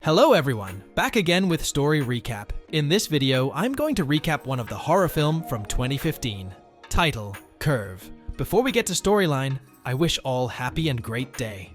Hello everyone, back again with Story Recap. In this video, I'm going to recap one of the horror film from 2015. Title, Curve. Before we get to storyline, I wish all happy and great day.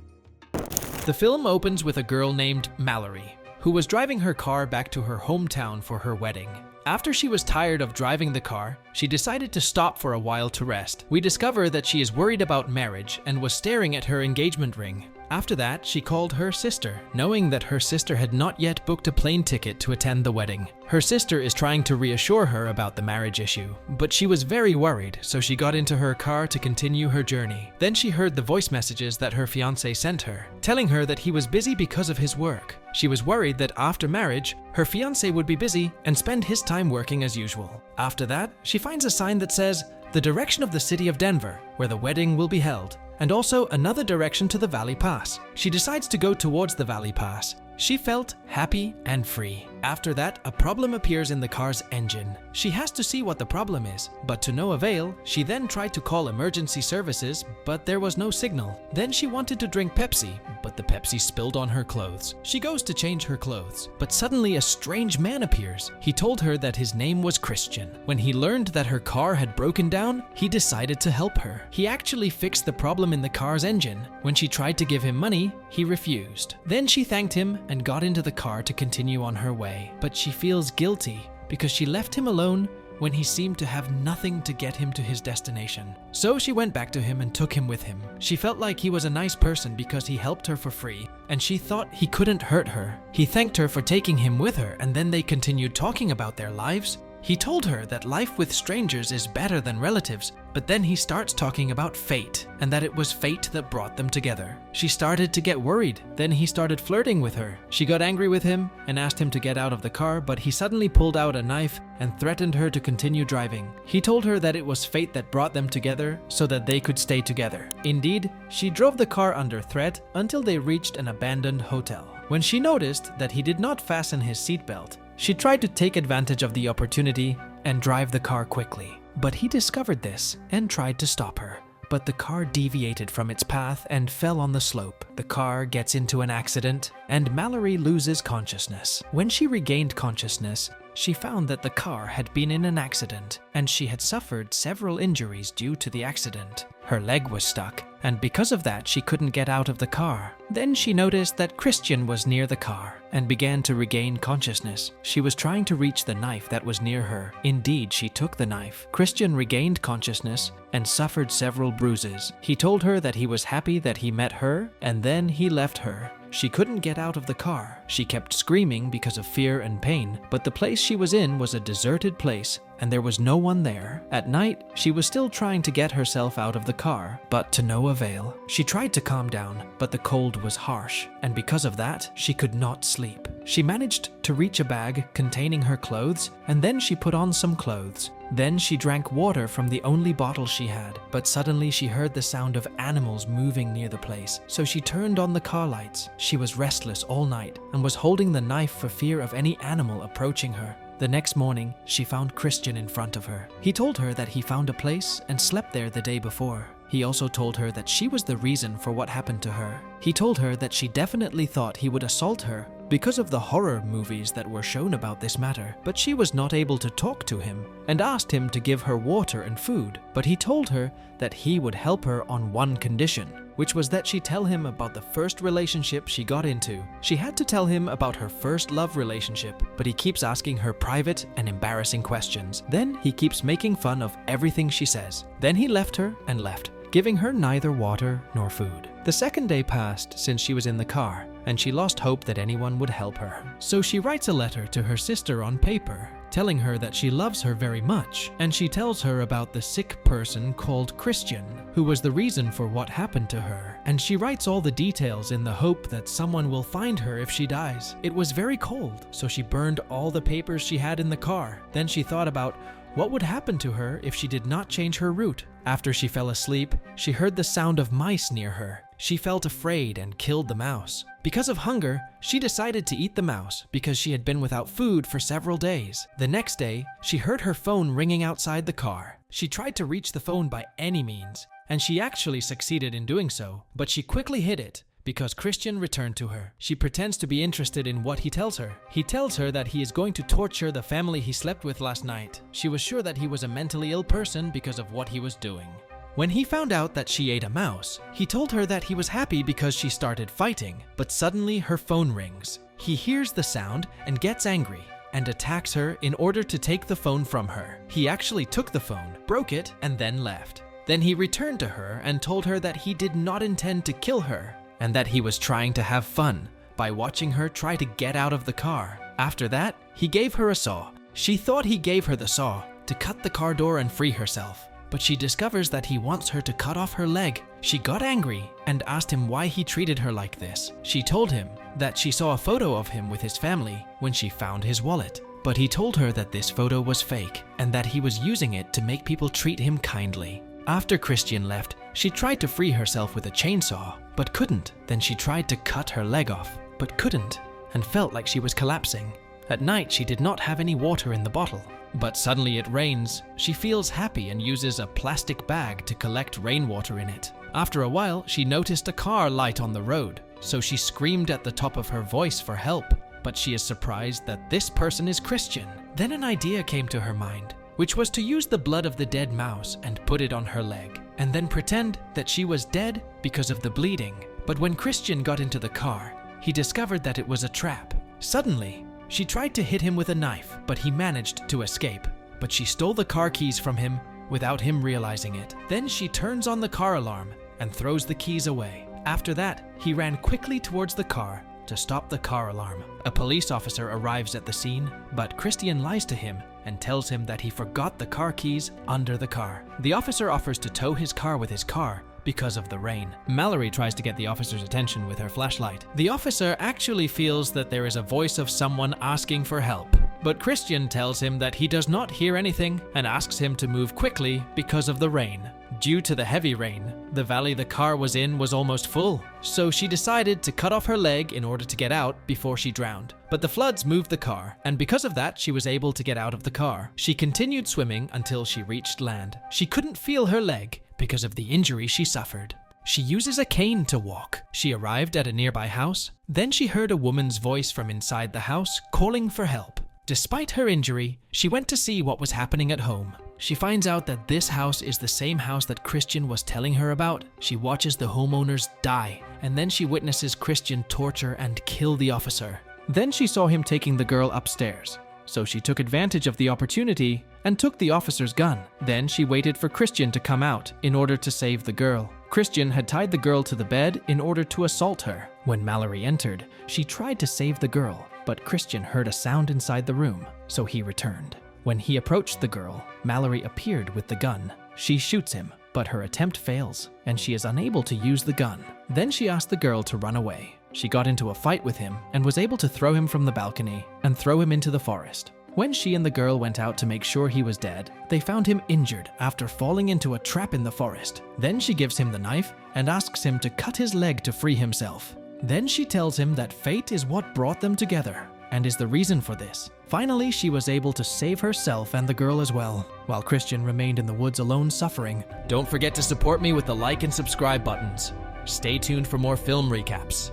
The film opens with a girl named Mallory, who was driving her car back to her hometown for her wedding. After she was tired of driving the car, she decided to stop for a while to rest. We discover that she is worried about marriage and was staring at her engagement ring. After that, she called her sister, knowing that her sister had not yet booked a plane ticket to attend the wedding. Her sister is trying to reassure her about the marriage issue, but she was very worried, so she got into her car to continue her journey. Then she heard the voice messages that her fiancé sent her, telling her that he was busy because of his work. She was worried that after marriage, her fiancé would be busy and spend his time working as usual. After that, she finds a sign that says, "The direction of the city of Denver, where the wedding will be held," and also another direction to the Valley Pass. She decides to go towards the Valley Pass. She felt happy and free. After that, a problem appears in the car's engine. She has to see what the problem is, but to no avail. She then tried to call emergency services, but there was no signal. Then she wanted to drink Pepsi, but the Pepsi spilled on her clothes. She goes to change her clothes, but suddenly a strange man appears. He told her that his name was Christian. When he learned that her car had broken down, he decided to help her. He actually fixed the problem in the car's engine. When she tried to give him money, he refused. Then she thanked him and got into the car to continue on her way. But she feels guilty because she left him alone when he seemed to have nothing to get him to his destination. So she went back to him and took him with him. She felt like he was a nice person because he helped her for free, and she thought he couldn't hurt her. He thanked her for taking him with her, and then they continued talking about their lives. He told her that life with strangers is better than relatives, but then he starts talking about fate, and that it was fate that brought them together. She started to get worried. Then he started flirting with her. She got angry with him and asked him to get out of the car, but he suddenly pulled out a knife and threatened her to continue driving. He told her that it was fate that brought them together so that they could stay together. Indeed, she drove the car under threat until they reached an abandoned hotel. When she noticed that he did not fasten his seatbelt, she tried to take advantage of the opportunity and drive the car quickly. But he discovered this and tried to stop her. But the car deviated from its path and fell on the slope. The car gets into an accident, and Mallory loses consciousness. When she regained consciousness, she found that the car had been in an accident, and she had suffered several injuries due to the accident. Her leg was stuck, and because of that, she couldn't get out of the car. Then she noticed that Christian was near the car and began to regain consciousness. She was trying to reach the knife that was near her. Indeed, she took the knife. Christian regained consciousness and suffered several bruises. He told her that he was happy that he met her, and then he left her. She couldn't get out of the car. She kept screaming because of fear and pain, but the place she was in was a deserted place, and there was no one there. At night, she was still trying to get herself out of the car, but to no avail. She tried to calm down, but the cold was harsh, and because of that, she could not sleep. She managed to reach a bag containing her clothes, and then she put on some clothes. Then she drank water from the only bottle she had, but suddenly she heard the sound of animals moving near the place, so she turned on the car lights. She was restless all night and was holding the knife for fear of any animal approaching her. The next morning, she found Christian in front of her. He told her that he found a place and slept there the day before. He also told her that she was the reason for what happened to her. He told her that she definitely thought he would assault her because of the horror movies that were shown about this matter, but she was not able to talk to him and asked him to give her water and food. But he told her that he would help her on one condition, which was that she tell him about the first relationship she got into. She had to tell him about her first love relationship, but he keeps asking her private and embarrassing questions. Then he keeps making fun of everything she says. Then he left her and left, giving her neither water nor food. The second day passed since she was in the car, and she lost hope that anyone would help her. So she writes a letter to her sister on paper, telling her that she loves her very much, and she tells her about the sick person called Christian, who was the reason for what happened to her. And she writes all the details in the hope that someone will find her if she dies. It was very cold, so she burned all the papers she had in the car. Then she thought about what would happen to her if she did not change her route. After she fell asleep, she heard the sound of mice near her. She felt afraid and killed the mouse. Because of hunger, she decided to eat the mouse because she had been without food for several days. The next day, she heard her phone ringing outside the car. She tried to reach the phone by any means, and she actually succeeded in doing so, but she quickly hid it because Christian returned to her. She pretends to be interested in what he tells her. He tells her that he is going to torture the family he slept with last night. She was sure that he was a mentally ill person because of what he was doing. When he found out that she ate a mouse, he told her that he was happy because she started fighting, but suddenly her phone rings. He hears the sound and gets angry and attacks her in order to take the phone from her. He actually took the phone, broke it, and then left. Then he returned to her and told her that he did not intend to kill her and that he was trying to have fun by watching her try to get out of the car. After that, he gave her a saw. She thought he gave her the saw to cut the car door and free herself, but she discovers that he wants her to cut off her leg. She got angry and asked him why he treated her like this. She told him that she saw a photo of him with his family when she found his wallet, but he told her that this photo was fake and that he was using it to make people treat him kindly. After Christian left, she tried to free herself with a chainsaw, but couldn't. Then she tried to cut her leg off, but couldn't, and felt like she was collapsing. At night, she did not have any water in the bottle, but suddenly it rains. She feels happy and uses a plastic bag to collect rainwater in it. After a while, she noticed a car light on the road, so she screamed at the top of her voice for help, but she is surprised that this person is Christian. Then an idea came to her mind, which was to use the blood of the dead mouse and put it on her leg, and then pretend that she was dead because of the bleeding. But when Christian got into the car, he discovered that it was a trap. Suddenly, she tried to hit him with a knife, but he managed to escape. But she stole the car keys from him without him realizing it. Then she turns on the car alarm and throws the keys away. After that, he ran quickly towards the car to stop the car alarm. A police officer arrives at the scene, but Christian lies to him and tells him that he forgot the car keys under the car. The officer offers to tow his car with his car because of the rain. Mallory tries to get the officer's attention with her flashlight. The officer actually feels that there is a voice of someone asking for help, but Christian tells him that he does not hear anything and asks him to move quickly because of the rain. Due to the heavy rain, the valley the car was in was almost full, so she decided to cut off her leg in order to get out before she drowned. But the floods moved the car, and because of that, she was able to get out of the car. She continued swimming until she reached land. She couldn't feel her leg because of the injury she suffered. She uses a cane to walk. She arrived at a nearby house. Then she heard a woman's voice from inside the house calling for help. Despite her injury, she went to see what was happening at home. She finds out that this house is the same house that Christian was telling her about. She watches the homeowners die, and then she witnesses Christian torture and kill the officer. Then she saw him taking the girl upstairs, so she took advantage of the opportunity and took the officer's gun. Then she waited for Christian to come out in order to save the girl. Christian had tied the girl to the bed in order to assault her. When Mallory entered, she tried to save the girl, but Christian heard a sound inside the room, so he returned. When he approached the girl, Mallory appeared with the gun. She shoots him, but her attempt fails, and she is unable to use the gun. Then she asked the girl to run away. She got into a fight with him and was able to throw him from the balcony and throw him into the forest. When she and the girl went out to make sure he was dead, they found him injured after falling into a trap in the forest. Then she gives him the knife and asks him to cut his leg to free himself. Then she tells him that fate is what brought them together and is the reason for this. Finally, she was able to save herself and the girl as well, while Christian remained in the woods alone suffering. Don't forget to support me with the like and subscribe buttons. Stay tuned for more film recaps.